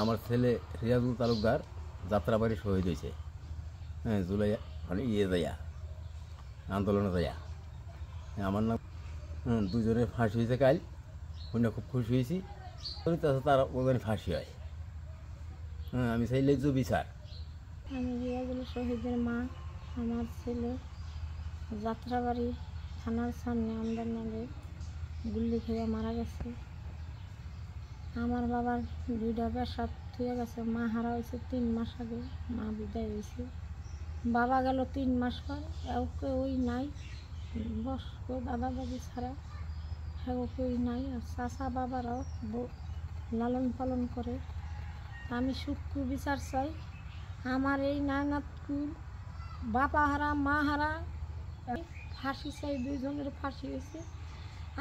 আমার ছেলে রিয়াজুল তালুকদার যাত্রাবাড়ি শহীদ হয়েছে। জুলাই মানে যাইয়া আন্দোলনে যাইয়া। আমার নাম দুজনে ফাঁসি হয়েছে কাল, শুনে খুব খুশি হয়েছি। তার ওখানে ফাঁসি হয়। আমি চাইলে যে বিচার। আমি রিয়াজুল শহীদের মা। আমার ছেলে যাত্রাবাড়ি থানার সামনে আমদার নালে গুল্লি খেয়ে মারা গেছে। আমার বাবার দুইটা পেশাব থুয়ে গেছে। মা হারা হয়েছে 3 মাস আগে, মা বিদায় হয়েছে। বাবা গেল 3 মাস পর। একে ওই নাই, বয়স্ক দাদা দাদি ছাড়া ওকে ওই নাই। আর চাচা বাবারাও লালন পালন করে। আমি সূক্ষ্ম বিচার চাই। আমার এই নানাতকুর বাবা হারা মা হারা ফাঁসি চাই। 2 জনের ফাঁসি হয়েছে।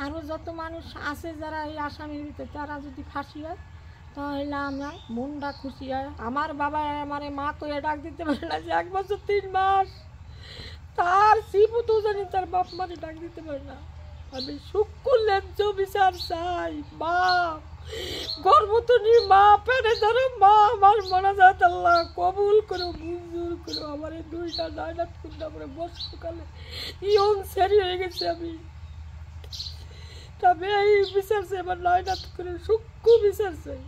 আরও যত মানুষ আছে যারা এই আসামির ভিতরে, তারা যদি ফাঁসি হয় তাহলে আমরা মনটা খুশি হয়। আমার বাবা আমার মা তো ডাক দিতে পারে না যে 1 বছর 3 মাস, তার শিবু তো জানি তার বাপ মারে ডাক দিতে পারে না। আমি সূক্ষ্ম ন্যায্য বিচার চাই। মা গর্ভতনী মা, পেটে ধরো মা, আমার মোনাজাত আল্লাহ কবুল করো, মঞ্জুর করো। আমার এই 2টা নায়নাত কুন্ডা করে বর্ষকালে ইয়ং সেরি হয়ে গেছে আমি। তবে এই বিচার চাই, আমার নায়নাত করে সূক্ষ্ম বিচার চাই।